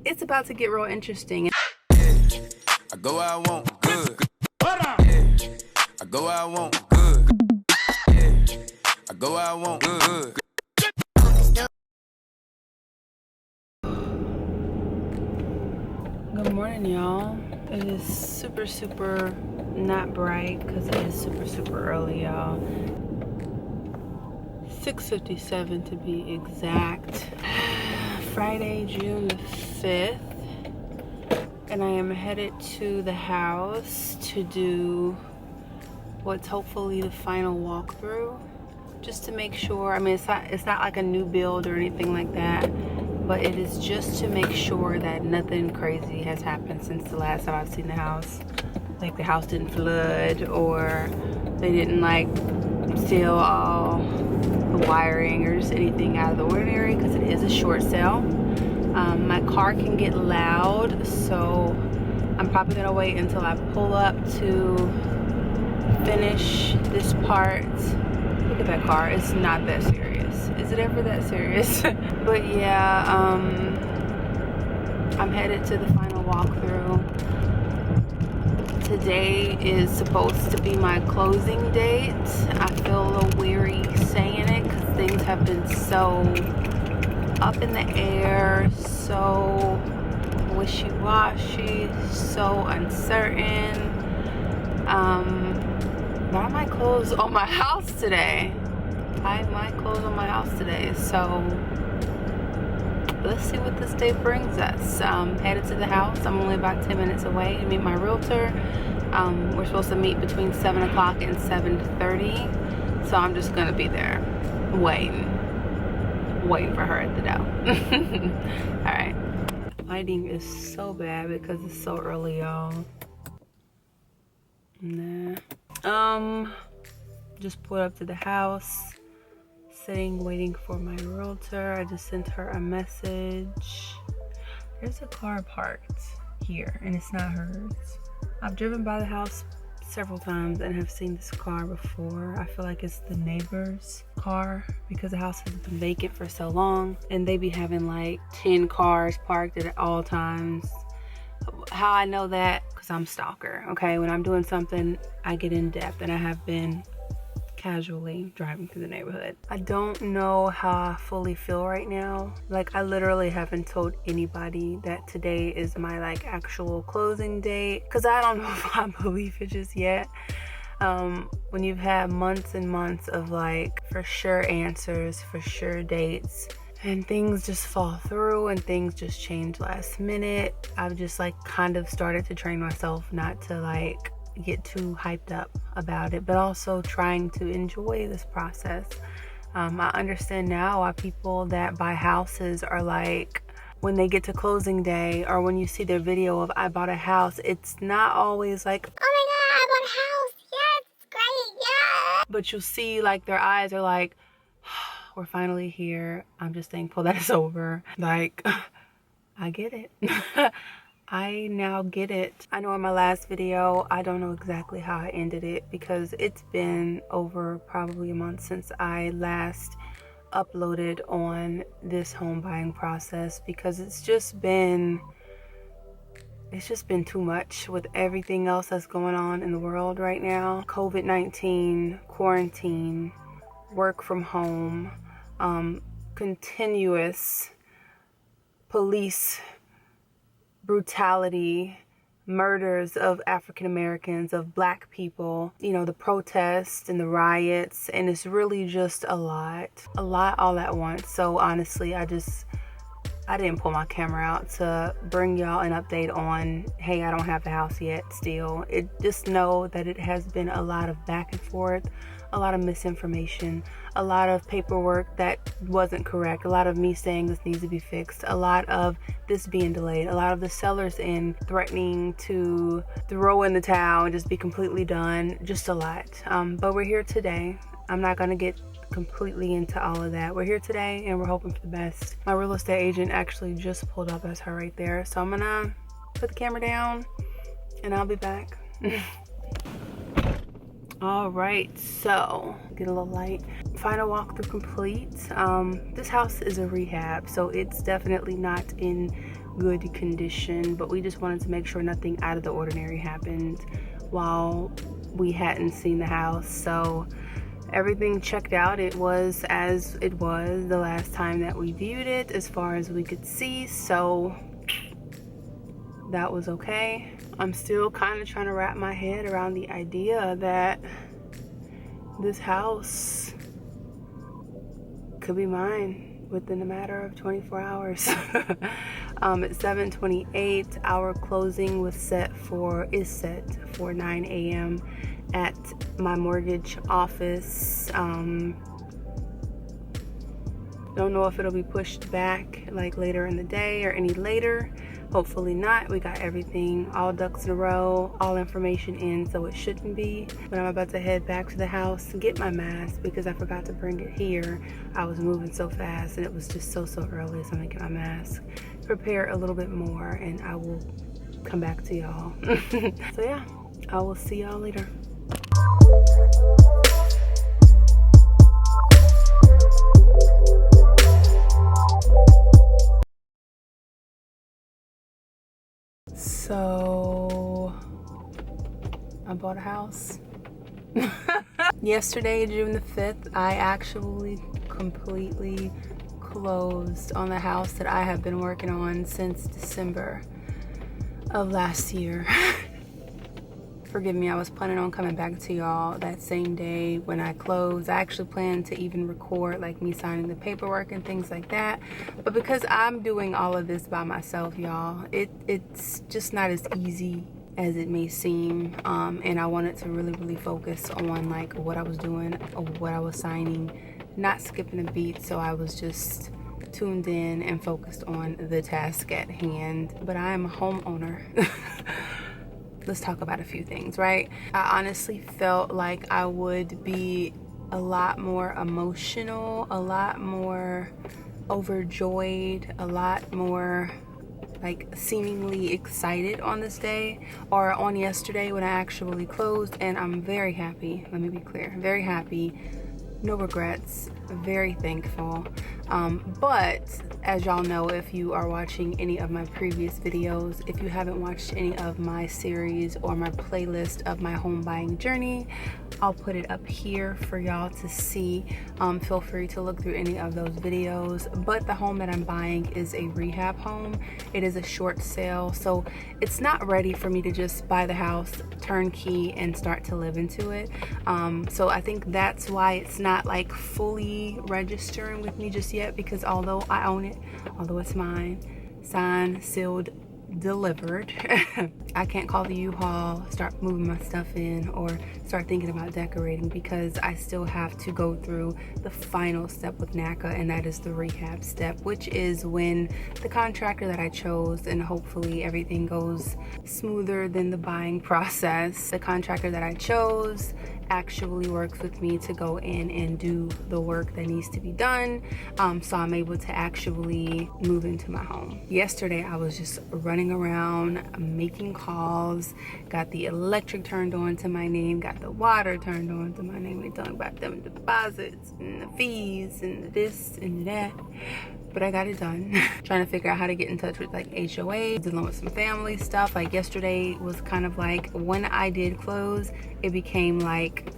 it's about to get real interesting. I go where I want, good. I go where I want, good. I go where I want, good. Good morning, y'all. It is super not bright because it is super early, y'all. 6:57 to be exact. Friday, June the 5th. And I am headed to the house to do what's hopefully the final walkthrough, just to make sure. I mean, it's not like a new build or anything like that, but it is just to make sure that nothing crazy has happened since the last time I've seen the house. Like the house didn't flood, or they didn't like steal all the wiring or just anything out of the ordinary, because it is a short sale. My car can get loud, so I'm probably gonna wait until I pull up to finish this part. Look at that car, it's not that serious. Is it ever that serious? But yeah, I'm headed to the final walkthrough. Today is supposed to be my closing date. I feel a little weary saying it because things have been so up in the air, so wishy-washy, so uncertain. But I might close on my house today. So let's see what this day brings us. Headed to the house. I'm only about 10 minutes away to meet my realtor. We're supposed to meet between 7 o'clock and 7:30. So I'm just gonna be there waiting for her at the door. All right. Lighting is so bad because it's so early, y'all. Nah. Just pulled up to the house, sitting waiting for my realtor. I just sent her a message. There's a car parked here and it's not hers. I've driven by the house several times and have seen this car before. I feel like it's the neighbor's car because the house has been vacant for so long, and they be having like 10 cars parked at all times. How I know that? Because I'm a stalker, okay? When I'm doing something, I get in depth, and I have been casually driving through the neighborhood. I don't know how I fully feel right now. Like, I literally haven't told anybody that today is my like actual closing date, because I don't know if I believe it just yet. When you've had months and months of like for sure answers, for sure dates, and things just fall through and things just change last minute, I've just like kind of started to train myself not to like get too hyped up about it, but also trying to enjoy this process. I understand now why people that buy houses are like, when they get to closing day, or when you see their video of I bought a house, it's not always like, oh my god, I bought a house, yes, great, yeah. But you'll see like their eyes are like, we're finally here. I'm just thankful that it's over. Like, I get it. I now get it. I know in my last video, I don't know exactly how I ended it because it's been over probably a month since I last uploaded on this home buying process, because it's just been too much with everything else that's going on in the world right now. COVID-19, quarantine, work from home, continuous police brutality, murders of African Americans, of Black people, you know, the protests and the riots, and it's really just a lot all at once. So honestly, I didn't pull my camera out to bring y'all an update on, hey, I don't have the house yet still. Just know that it has been a lot of back and forth, a lot of misinformation, a lot of paperwork that wasn't correct, a lot of me saying this needs to be fixed, a lot of this being delayed, a lot of the sellers in threatening to throw in the towel and just be completely done, just a lot. But we're here today. I'm not gonna get completely into all of that. We're here today and we're hoping for the best. My real estate agent actually just pulled up, as her right there. So I'm gonna put the camera down and I'll be back. All right, so get a little light. Final walkthrough complete. This house is a rehab, so it's definitely not in good condition, but we just wanted to make sure nothing out of the ordinary happened while we hadn't seen the house. So everything checked out. It was as it was the last time that we viewed it as far as we could see, so that was okay. I'm still kind of trying to wrap my head around the idea that this house could be mine within a matter of 24 hours. At 7:28, our closing is set for 9 a.m. at my mortgage office. Don't know if it'll be pushed back like later in the day or any later. Hopefully not. We got everything, all ducks in a row, all information in, so it shouldn't be. But I'm about to head back to the house and get my mask because I forgot to bring it here. I was moving so fast and it was just so early, so I'm gonna get my mask, prepare a little bit more, and I will come back to y'all. So yeah, I will see y'all later. So I bought a house. Yesterday, June the 5th, I actually completely closed on the house that I have been working on since December of last year. Forgive me, I was planning on coming back to y'all that same day when I closed. I actually planned to even record like me signing the paperwork and things like that. But because I'm doing all of this by myself, y'all, it's just not as easy as it may seem. And I wanted to really focus on like what I was doing or what I was signing, not skipping a beat. So I was just tuned in and focused on the task at hand. But I am a homeowner. Let's talk about a few things, right? I honestly felt like I would be a lot more emotional, a lot more overjoyed, a lot more like seemingly excited on this day or on yesterday when I actually closed. And I'm very happy, let me be clear, very happy, no regrets, very thankful. But as y'all know, if you are watching any of my previous videos, if you haven't watched any of my series or my playlist of my home buying journey, I'll put it up here for y'all to see. Feel free to look through any of those videos. But the home that I'm buying is a rehab home. It is a short sale, so it's not ready for me to just buy the house, turnkey, and start to live into it. So I think that's why it's not like fully registering with me just yet, because although I own it, although it's mine, signed, sealed, delivered, I can't call the U-Haul, start moving my stuff in, or start thinking about decorating, because I still have to go through the final step with NACA, and that is the rehab step, which is when the contractor that I chose, and hopefully everything goes smoother than the buying process, the contractor that I chose actually works with me to go in and do the work that needs to be done, so I'm able to actually move into my home. Yesterday I was just running around making calls, got the electric turned on to my name, got the water turned on to my name. They talking about them deposits and the fees and this and that, but I got it done. Trying to figure out how to get in touch with like HOA, dealing with some family stuff. Like yesterday was kind of like, when I did close, it became like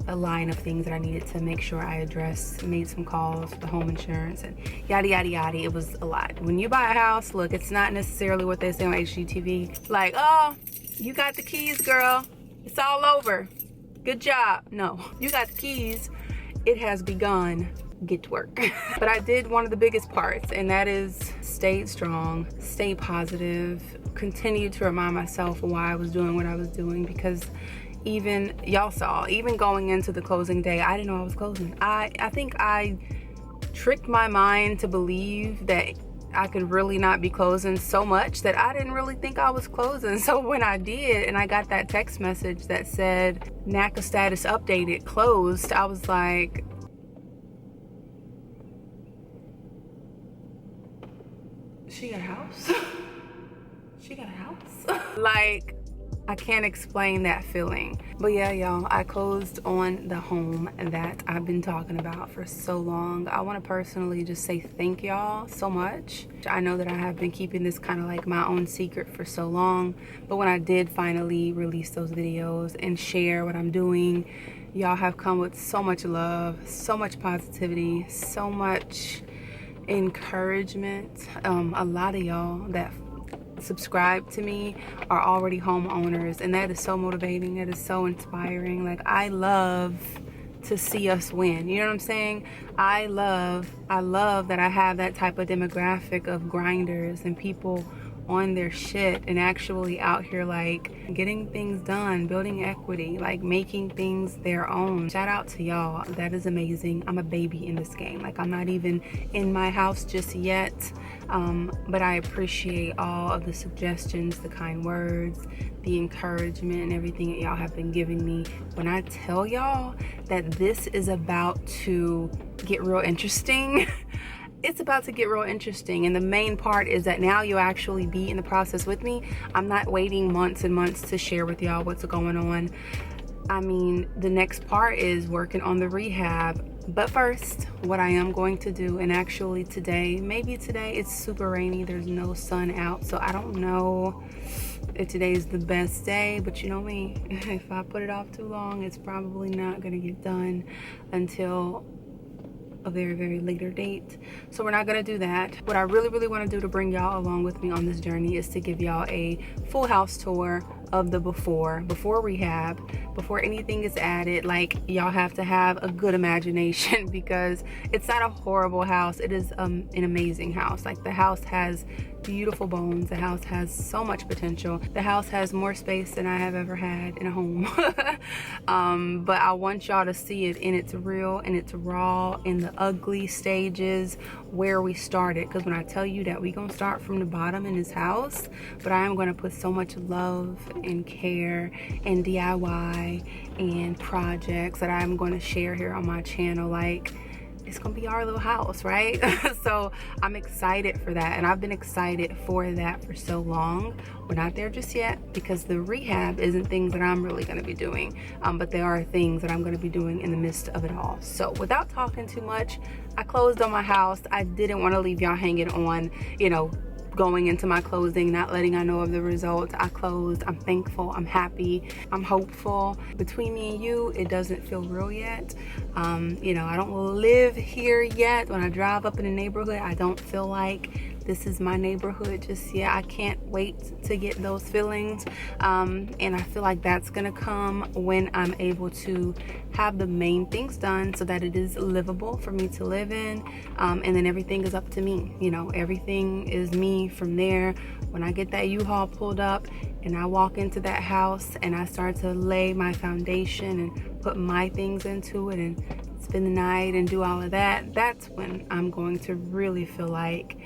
a line of things that I needed to make sure I addressed. Made some calls for the home insurance and yada yada yada. It was a lot. When you buy a house, look, it's not necessarily what they say on HGTV, like, oh, you got the keys, girl, it's all over, good job. No, you got the keys, it has begun, get to work. But I did one of the biggest parts, and that is stayed strong, stay positive, continue to remind myself why I was doing what I was doing, because even y'all saw, even going into the closing day, I didn't know I was closing. I think I tricked my mind to believe that I could really not be closing so much that I didn't really think I was closing. So when I did, and I got that text message that said NACA status updated, closed, I was like, she got a house? She got a house? Like, I can't explain that feeling. But yeah, y'all, I closed on the home that I've been talking about for so long. I want to personally just say thank y'all so much. I know that I have been keeping this kind of like my own secret for so long, but when I did finally release those videos and share what I'm doing, y'all have come with so much love, so much positivity, so much encouragement. A lot of y'all that subscribe to me are already homeowners, and that is so motivating. It is so inspiring. Like, I love to see us win, you know what I'm saying? I love that I have that type of demographic of grinders and people on their shit and actually out here like getting things done, building equity, like making things their own. Shout out to y'all. That is amazing. I'm a baby in this game. Like, I'm not even in my house just yet, but I appreciate all of the suggestions, the kind words, the encouragement, and everything that y'all have been giving me. When I tell y'all that this is about to get real interesting, it's about to get real interesting. And the main part is that now you'll actually be in the process with me. I'm not waiting months and months to share with y'all what's going on. I mean, the next part is working on the rehab. But first, what I am going to do, and actually today, maybe today, it's super rainy, there's no sun out, so I don't know if today is the best day, but you know me, if I put it off too long, it's probably not gonna get done until a very, very later date. So we're not gonna do that. What I really want to do to bring y'all along with me on this journey is to give y'all a full house tour of the before rehab, before anything is added. Like, y'all have to have a good imagination because it's not a horrible house. It is an amazing house. Like, the house has beautiful bones. The house has so much potential. The house has more space than I have ever had in a home. But I want y'all to see it in its real and its raw, in the ugly stages where we started. Because when I tell you that we gonna start from the bottom in this house, but I am gonna put so much love and care and DIY and projects that I'm gonna share here on my channel. Like, it's gonna be our little house, right? So I'm excited for that, and I've been excited for that for so long. We're not there just yet because the rehab isn't things that I'm really gonna be doing, but there are things that I'm gonna be doing in the midst of it all. So without talking too much, I closed on my house. I didn't want to leave y'all hanging on, you know, going into my closing, not letting y'all know of the results. I closed. I'm thankful. I'm happy. I'm hopeful. Between me and you, it doesn't feel real yet. You know, I don't live here yet. When I drive up in the neighborhood, I don't feel like this is my neighborhood just yet. I can't wait to get those feelings. And I feel like that's gonna come when I'm able to have the main things done so that it is livable for me to live in. And then everything is up to me. You know, everything is me from there. When I get that U-Haul pulled up and I walk into that house and I start to lay my foundation and put my things into it and spend the night and do all of that, that's when I'm going to really feel like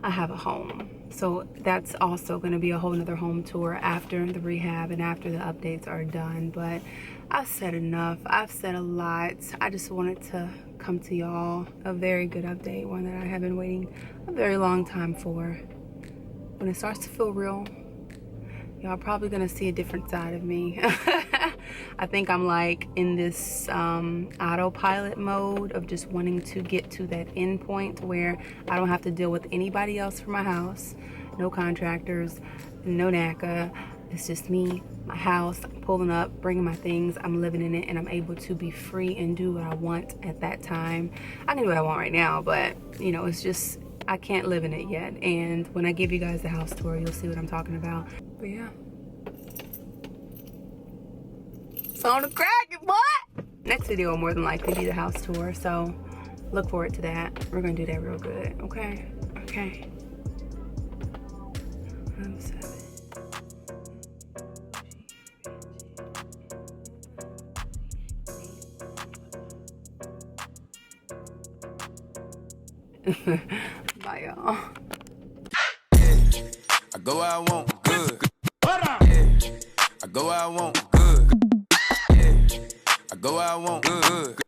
I have a home. So that's also going to be a whole nother home tour after the rehab and after the updates are done. But I've said enough. I've said a lot. I just wanted to come to y'all a very good update, one that I have been waiting a very long time for. When it starts to feel real, y'all probably gonna see a different side of me. I think I'm like in this autopilot mode of just wanting to get to that end point where I don't have to deal with anybody else for my house. No contractors, no NACA. It's just me, my house. I'm pulling up, bringing my things. I'm living in it, and I'm able to be free and do what I want at that time. I can do what I want right now, but you know, it's just, I can't live in it yet. And when I give you guys the house tour, you'll see what I'm talking about. But yeah. It's on the crack, boy! Next video will more than likely be the house tour, so look forward to that. We're gonna do that real good, okay? Okay. I'm sorry. Bye, y'all. I go where I want, good. I go where I want, good. I go where I want, good.